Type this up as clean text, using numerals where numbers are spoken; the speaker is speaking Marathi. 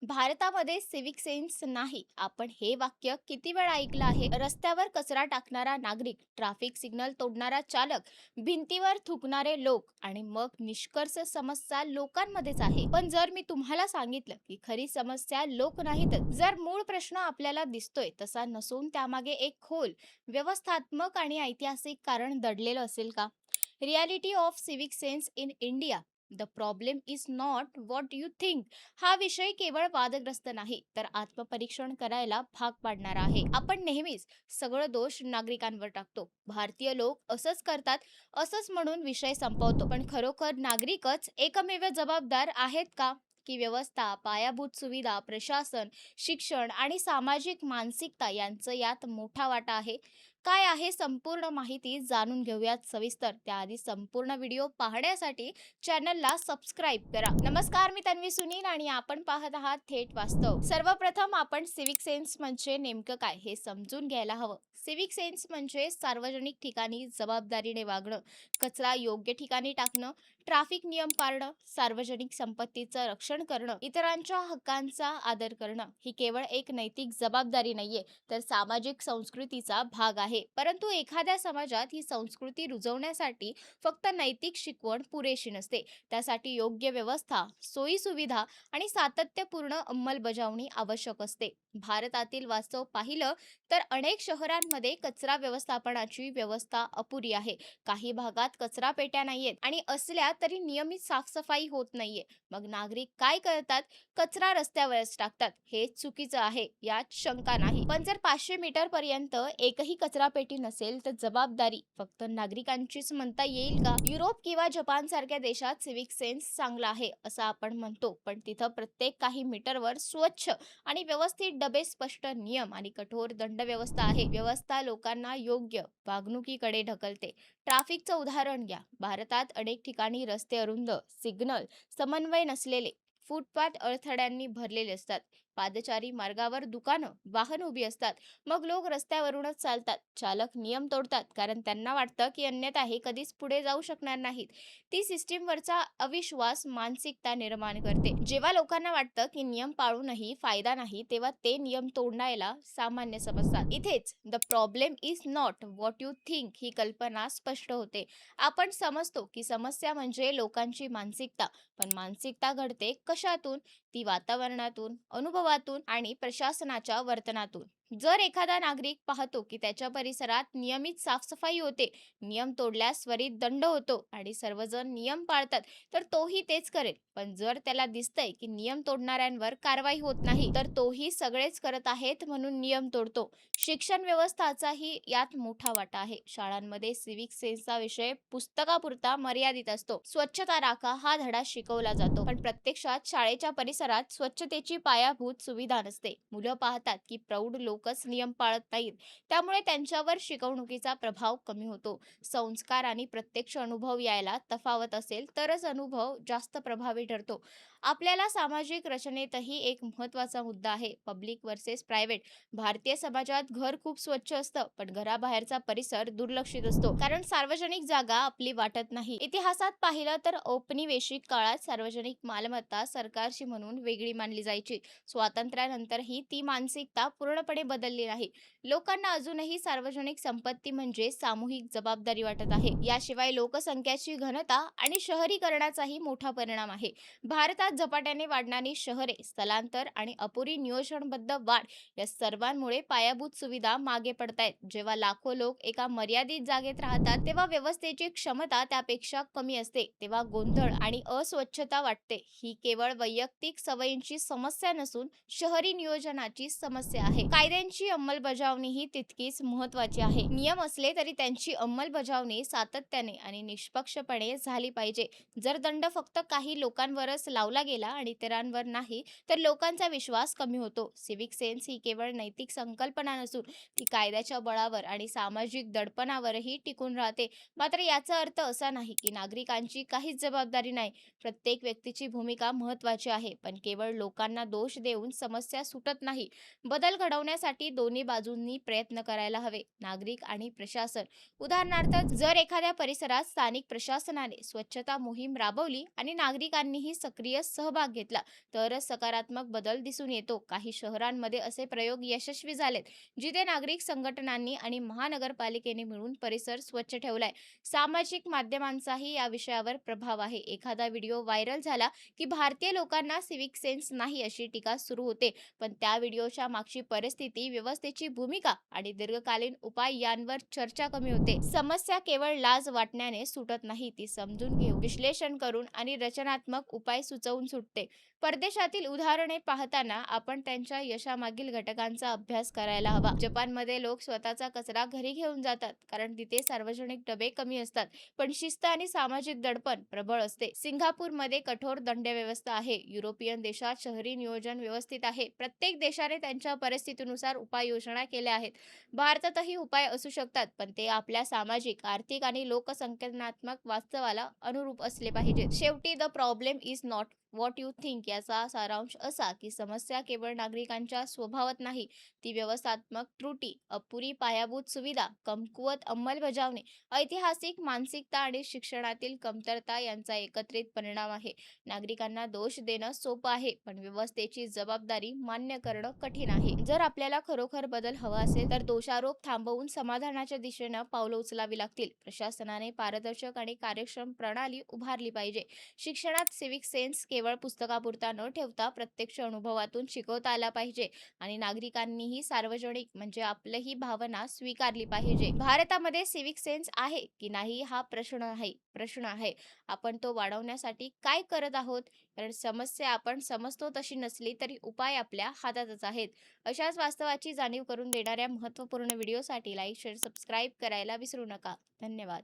भारतामध्ये सिव्हिक सेन्स नाही. आपण हे वाक्य किती वेळा ऐकलं आहे? रस्त्यावर कचरा टाकणारा नागरिक, ट्रॅफिक सिग्नल तोडणारा चालक, भिंतीवर थुंकणारे लोक आणि मग निष्कर्ष समस्या लोकांमध्येच आहे. पण जर मी तुम्हाला सांगितलं की खरी समस्या लोक नाहीतच, जर मूळ प्रश्न आपल्याला दिसतोय तसा नसून त्यामागे एक खोल व्यवस्थात्मक आणि ऐतिहासिक कारण दडलेलं असेल का? Reality of civic sense in India. The problem is not what you think. हा विषय केवळ वादग्रस्त नाही तर आत्मपरीक्षण करायला भाग पाडणारा आहे. आपण नेहमीच सगळं दोष नागरिकांवर टाकतो. भारतीय लोक असंच करतात असंच म्हणून विषय संपवतो. पण खरोखर नागरिकच एकमेव जबाबदार आहेत का? की व्यवस्था, पायाभूत सुविधा, प्रशासन, शिक्षण आणि सामाजिक मानसिकता यांचं यात मोठा वाटा आहे? काय आहे संपूर्ण माहिती जाणून घेऊयात सविस्तर. त्याआधी संपूर्ण व्हिडिओ पाहण्यासाठी चॅनलला सबस्क्राईब करा. नमस्कार, मी तन्वी सुनील आणि आपण पाहत आहात थेट वास्तव. सर्वप्रथम आपण सिव्हिक सेन्स म्हणजे नेमकं काय हे समजून घ्यायला हवं. सिव्हिक सेन्स म्हणजे सार्वजनिक ठिकाणी जबाबदारीने वागणं, कचरा योग्य ठिकाणी टाकणं, ट्रॅफिक नियम पाळणं, सार्वजनिक संपत्तीचं रक्षण करणं, इतरांच्या हक्कांचा आदर करणं. ही केवळ एक नैतिक जबाबदारी नाहीये, तर सामाजिक संस्कृतीचा भाग आहे. परंतु एखाद्या समाजात ही संस्कृती रुजवण्यासाठी फक्त नैतिक शिकवण पुरेशी नसते. त्यासाठी योग्य व्यवस्था, सोयी सुविधा आणि सातत्यपूर्ण अंमलबजावणी आवश्यक असते. भारतातील वास्तव पाहिलं तर अनेक शहरांमध्ये कचरा व्यवस्थापनाची व्यवस्था अपुरी आहे. काही भागात कचरा पेट्या नाहीयेत आणि असल्या तरी नियमित साफसफाई होत नाहीये. मग नागरिक काय करतात? कचरा रस्त्यावरच टाकतात. हे चुकीचं आहे, यात शंका नाही. पण जर 500 मीटर पर्यंत एकही कचरा पेटी नसेल तर जबाबदारी फक्त नागरिकांचीच म्हणता येईल का? युरोप किंवा जपान सारख्या देशात सिव्हिक सेन्स चांगला आहे असं आपण म्हणतो, पण तिथं प्रत्येक काही मीटरवर स्वच्छ आणि व्यवस्थित डबे, स्पष्ट नियम आणि कठोर दंड व्यवस्था आहे. व्यवस्था लोकांना योग्य वागणुकीकडे ढकलते. ट्रॅफिकचं उदाहरण घ्या. भारतात अनेक ठिकाणी रस्ते अरुंद, सिग्नल समन्वय नसलेले, फुटपाथ अडथळ्यांनी भरलेले असतात. पादचारी मार्गावर दुकानं, वाहन उभी असतात. मग लोक रस्त्यावरूनच चालतात. चालक नियम तोडतात कारण त्यांना वाटतं की अन्यथा हे कधीच पुढे जाऊ शकणार नाहीत. ती सिस्टीमवरचा अविश्वास मानसिकता निर्माण करते. जेव्हा लोकांना वाटतं की नियम पाळूनही फायदा नाही, तेव्हा ते नियम तोडायला सामान्य समजतात. इथेच the problem is not what you think he कल्पना स्पष्ट होते. आपण समजतो की समस्या म्हणजे लोकांची मानसिकता, पण मानसिकता घडते कशातून? ती वातावरणातून, अनुभवातून आणि प्रशासनाच्या वर्तनातून. जर एखादा नागरिक पाहतो की त्याच्या परिसरात नियमित साफसफाई होते, नियम तोडल्यास त्वरित दंड होतो आणि सर्वजण नियम पाळतात, तर तोही तेच करेल. पण जर त्याला दिसतंय की नियम तोडणाऱ्यांवर कारवाई होत नाही, तर तोही सगळेच करत आहेत म्हणून नियम तोडतो. शिक्षण व्यवस्थाचाही यात मोठा वाटा आहे. शाळांमध्ये सिव्हिक सेन्सचा विषय पुस्तकापुरता मर्यादित असतो. स्वच्छता राखा हा धडा शिकवला जातो, पण प्रत्यक्षात शाळेच्या परिसरात स्वच्छतेची पायाभूत सुविधा नसते. मुलं पाहतात की प्रौढ लोकच नियम पाळत नाहीत, त्यामुळे त्यांच्यावर शिकवणुकीचा प्रभाव कमी होतो. संस्कार आणि प्रत्यक्ष अनुभव यायला तफावत असेल तरच अनुभव जास्त प्रभावी ठरतो. आपल्याला सामाजिक रचनेतही एक महत्त्वाचा मुद्दा आहे, पब्लिक वर्सेस प्रायव्हेट. भारतीय समाजात घर खूप स्वच्छ असतं, पण घराबाहेरचा परिसर दुर्लक्षित असतो, कारण सार्वजनिक जागा आपली वाटत नाही. इतिहासात पाहिलं तर औपनिवेशिक काळात सार्वजनिक मालमत्ता सरकारची म्हणून वेगळी मानली जायची. स्वातंत्र्यानंतरही ती मानसिकता पूर्णपणे बदलली नाही. लोकांना अजूनही सार्वजनिक संपत्ती म्हणजे सामूहिक जबाबदारी वाटत आहे. याशिवाय लोकसंख्याची घनता आणि शहरीकरणाचाही मोठा परिणाम आहे. भारतात झपाट्याने वाढणारी शहरे, स्थलांतर आणि अपुरी नियोजनबद्ध वाढ या सर्वांमुळे पायाभूत सुविधा मागे पडतायत. जेव्हा लाखो लोक एका मर्यादित जागेत राहतात, तेव्हा व्यवस्थेची क्षमता त्यापेक्षा कमी असते. तेव्हा गोंधळ आणि अस्वच्छता वाटते. ही केवळ वैयक्तिक सवयींची समस्या नसून शहरी नियोजनाची समस्या आहे. कायद्यांची अंमलबजावणी ही तितकीच महत्त्वाची आहे. नियम असले तरी त्यांची अंमलबजावणी सातत्याने आणि निष्पक्षपणे झाली पाहिजे. जर दंड फक्त काही लोकांवरच लावला गेला आणि इतरांवर नाही, तर लोकांचा विश्वास कमी होतो. सिव्हिक सेन्स ही केवळ नैतिक संकल्पना नसून ती कायद्याच्या बळावर आणि सामाजिक दडपणावरही टिकून राहते. मात्र याचा अर्थ असा नाही की नागरिकांची काहीच जबाबदारी नाही. प्रत्येक व्यक्तीची भूमिका महत्त्वाची आहे, पण केवळ लोकांना दोष देऊन समस्या सुटत नाही. बदल घडवण्यासाठी दोन्ही बाजूंनी प्रयत्न करायला हवे, नागरिक आणि प्रशासन. उदाहरणार्थ, जर एखाद्या परिसरात स्थानिक प्रशासनाने स्वच्छता मोहीम राबवली आणि नागरिकांनीही सक्रिय खरंच सहभाग घेतला तरच सकारात्मक बदल दिसून येतो. काही शहरांमध्ये असे प्रयोग यशस्वी झालेत, जिथे नागरिक संघटनांनी आणि महानगरपालिकेने मिळून परिसर स्वच्छ ठेवलाय. सामाजिक माध्यमांचाही या विषयावर प्रभाव आहे. एखादा व्हिडिओ व्हायरल झाला की भारतीय लोकांना सिव्हिक सेन्स नाही अशी टीका सुरू होते. पण त्या व्हिडिओच्या मागची परिस्थिती, व्यवस्थेची भूमिका आणि दीर्घकालीन उपाय यांवर चर्चा कमी होते. समस्या केवळ लाज वाटण्याने सुटत नाही, ती समजून घेऊन, विश्लेषण करून आणि रचनात्मक उपाय सुचवून सुटते. परदेशातील उदाहरणे पाहताना आपण त्यांच्या यशामागील घटकांचा अभ्यास करायला हवा. जपानमध्ये लोक स्वतःचा कचरा घरी घेऊन जातात, कारण तिथे सार्वजनिक डबे कमी असतात, पण शिस्त आणि सामाजिक दडपण प्रबळ असते. सिंगापूरमध्ये कठोर दंडव्यवस्था आहे. युरोपियन देशात शहरी नियोजन व्यवस्थित आहे. प्रत्येक देशाने त्यांच्या परिस्थितीनुसार उपाययोजना केल्या आहेत. भारतातही उपाय असू शकतात, पण ते आपल्या सामाजिक, आर्थिक आणि लोकसंख्यात्मक वास्तवाला अनुरूप असले पाहिजेत. शेवटी the problem is not what you think याचा सारांश असा की समस्या केवळ नागरिकांच्या स्वभावात नाही, ती व्यवस्थात्मक त्रुटी, अपुरी पायाभूत सुविधा, कमकुवत अंमलबजावणी, ऐतिहासिक मानसिकता आणि शिक्षणातील कमतरता यांचा एकत्रित परिणाम आहे. नागरिकांना दोष देणं सोपं आहे, पण व्यवस्थेची जबाबदारी मान्य करणं कठीण आहे. जर आपल्याला खरोखर बदल हवा असेल तर दोषारोप थांबवून समाधानाच्या दिशेनं पावलं उचलावी लागतील. प्रशासनाने पारदर्शक आणि कार्यक्षम प्रणाली उभारली पाहिजे. शिक्षणात सिव्हिक सेन्स केवळ पुस्तकापुरता न ठेवता प्रत्यक्ष अनुभवातून शिकवता आला पाहिजे आणि नागरिकांनीही सार्वजनिक म्हणजे आपलंही भावना स्वीकारली पाहिजे. भारतामध्ये सिव्हिक सेन्स आहे की नाही हा प्रश्न आहे. आपण तो वाढवण्यासाठी काय करत आहोत? कारण समस्या आपण समजतो तशी नसली तरी उपाय आपल्या हातातच आहेत. अशाच वास्तवाची जाणीव करून देणाऱ्या महत्त्वपूर्ण व्हिडिओसाठी लाईक, शेअर, सबस्क्राईब करायला विसरू नका. धन्यवाद.